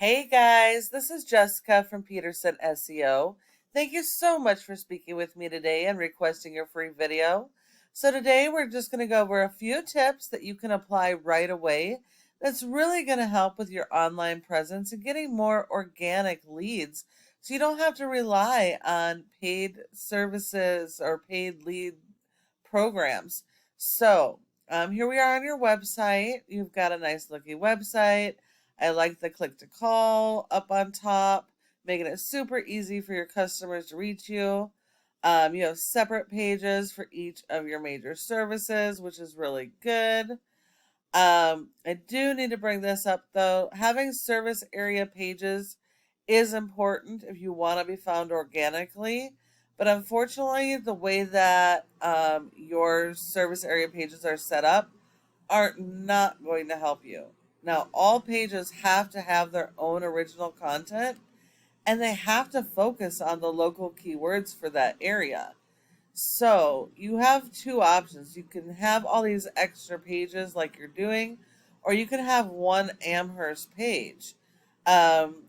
Hey guys, this is Jessica from Peterson SEO. Thank you so much for speaking with me today and requesting your free video. So today we're just going to go over a few tips that you can apply right away that's really going to help with your online presence and getting more organic leads so you don't have to rely on paid services or paid lead programs. So here we are on your website. You've got a nice looking website. I like the click to call up on top, making it super easy for your customers to reach you. You have separate pages for each of your major services, which is really good. I do need to bring this up though. Having service area pages is important if you want to be found organically. But unfortunately, the way that your service area pages are set up are not going to help you. Now, all pages have to have their own original content and they have to focus on the local keywords for that area. So you have two options. You can have all these extra pages like you're doing, or you can have one Amherst page. Um,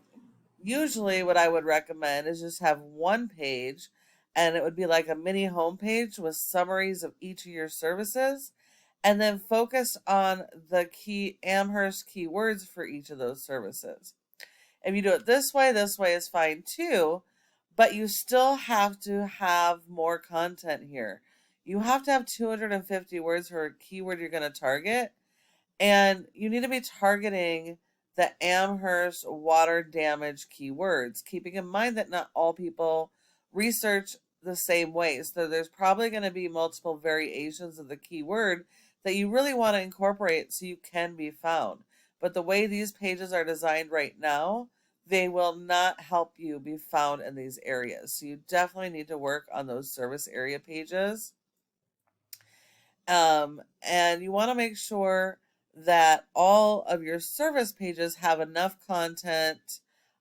Usually, what I would recommend is just have one page, and it would be like a mini homepage with summaries of each of your services, and then focus on the key Amherst keywords for each of those services. If you do it this way is fine too, but you still have to have more content here. You have to have 250 words for a keyword you're going to target, and you need to be targeting the Amherst water damage keywords, keeping in mind that not all people research the same way. So there's probably going to be multiple variations of the keyword that you really want to incorporate so you can be found. But the way these pages are designed right now, they will not help you be found in these areas. So you definitely need to work on those service area pages. And you want to make sure that all of your service pages have enough content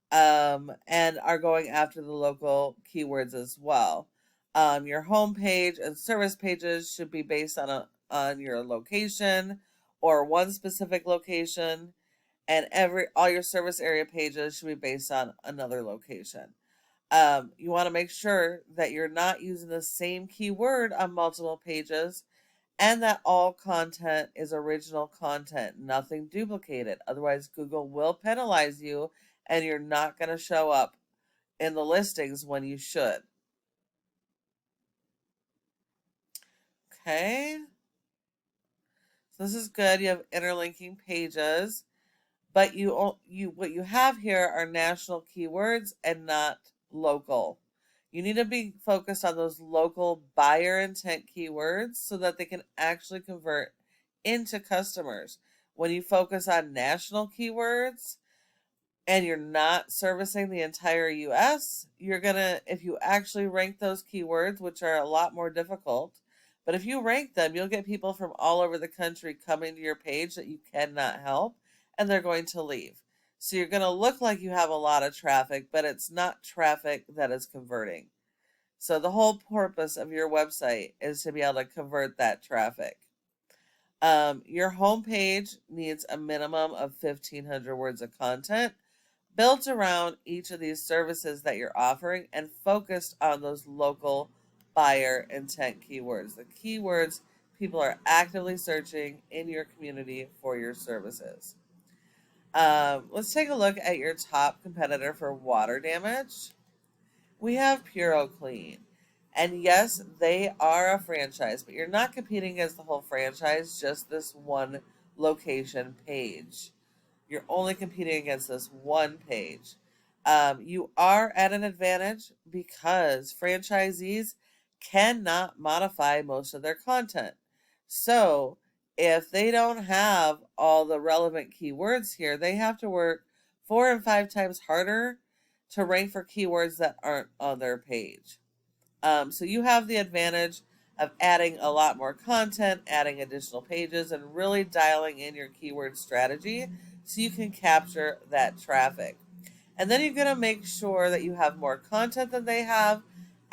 and are going after the local keywords as well. Your home page and service pages should be based on your location or one specific location, and all your service area pages should be based on another location. You want to make sure that you're not using the same keyword on multiple pages and that all content is original content, nothing duplicated. Otherwise, Google will penalize you and you're not going to show up in the listings when you should. Okay, so this is good. You have interlinking pages, but what you have here are national keywords and not local. You need to be focused on those local buyer intent keywords so that they can actually convert into customers. When you focus on national keywords and you're not servicing the entire US, if you actually rank those keywords, which are a lot more difficult, but if you rank them, you'll get people from all over the country coming to your page that you cannot help, and they're going to leave. So you're going to look like you have a lot of traffic, but it's not traffic that is converting. So the whole purpose of your website is to be able to convert that traffic. Your homepage needs a minimum of 1,500 words of content built around each of these services that you're offering and focused on those local buyer intent keywords, the keywords people are actively searching in your community for your services. Let's take a look at your top competitor for water damage. We have PuroClean. And yes, they are a franchise, but you're not competing against the whole franchise, just this one location page. You're only competing against this one page. You are at an advantage because franchisees cannot modify most of their content. So if they don't have all the relevant keywords here, they have to work 4 and 5 times harder to rank for keywords that aren't on their page. So you have the advantage of adding a lot more content, adding additional pages, and really dialing in your keyword strategy so you can capture that traffic. And then you're going to make sure that you have more content than they have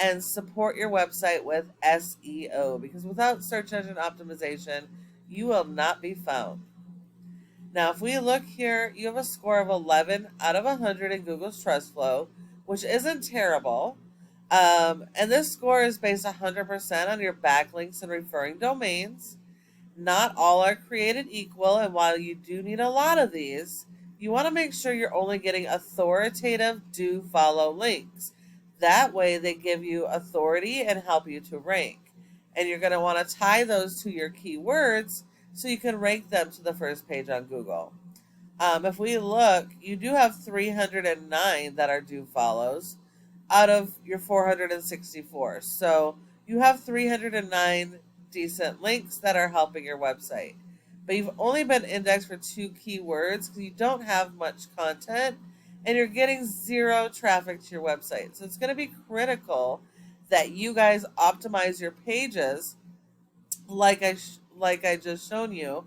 and support your website with SEO, because without search engine optimization, you will not be found. Now, if we look here, you have a score of 11 out of 100 in Google's Trust Flow, which isn't terrible. And this score is based 100% on your backlinks and referring domains. Not all are created equal, and while you do need a lot of these, you want to make sure you're only getting authoritative do follow links. That way they give you authority and help you to rank. And you're going to want to tie those to your keywords so you can rank them to the first page on Google. If we look, you do have 309 that are do follows out of your 464. So you have 309 decent links that are helping your website. But you've only been indexed for 2 keywords because you don't have much content and you're getting 0 traffic to your website. So it's going to be critical that you guys optimize your pages like I just shown you,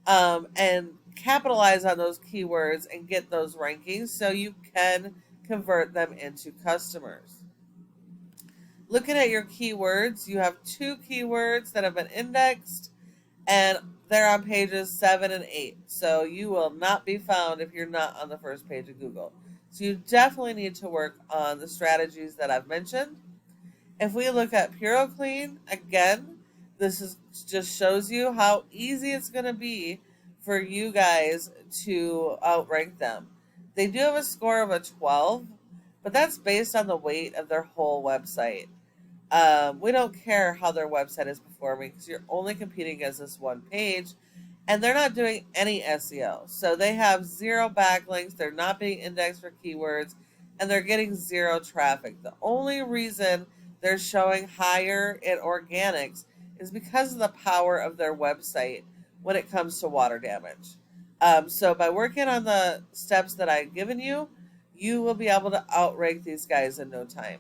and capitalize on those keywords and get those rankings so you can convert them into customers. Looking at your keywords, you have 2 keywords that have been indexed and they're on pages 7 and 8. So you will not be found if you're not on the first page of Google. So you definitely need to work on the strategies that I've mentioned. If we look at PuroClean, again, this just shows you how easy it's going to be for you guys to outrank them. They do have a score of a 12, but that's based on the weight of their whole website. We don't care how their website is performing because you're only competing against this one page, and they're not doing any SEO. So they have 0 backlinks, they're not being indexed for keywords, and they're getting 0 traffic. The only reason they're showing higher in organics is because of the power of their website when it comes to water damage. So by working on the steps that I've given you, you will be able to outrank these guys in no time.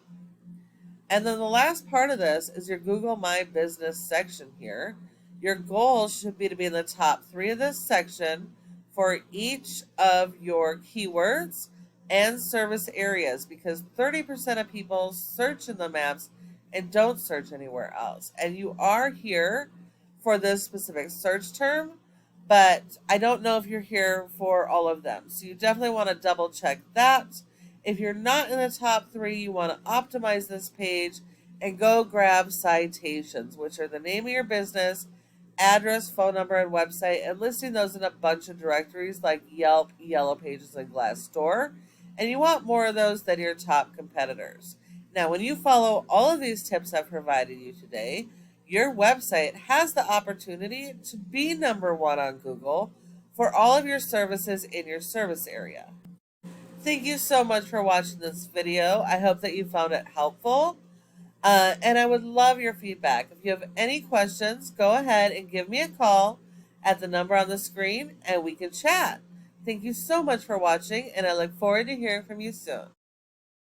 And then the last part of this is your Google My Business section here. Your goal should be to be in the top 3 of this section for each of your keywords and service areas, because 30% of people search in the maps and don't search anywhere else. And you are here for this specific search term, but I don't know if you're here for all of them. So you definitely want to double check that. If you're not in the top 3, you want to optimize this page and go grab citations, which are the name of your business, address, phone number, and website, and listing those in a bunch of directories like Yelp, Yellow Pages, and Glassdoor. And you want more of those than your top competitors. Now, when you follow all of these tips I've provided you today, your website has the opportunity to be number 1 on Google for all of your services in your service area. Thank you so much for watching this video. I hope that you found it helpful. And I would love your feedback. If you have any questions, go ahead and give me a call at the number on the screen and we can chat. Thank you so much for watching, and I look forward to hearing from you soon.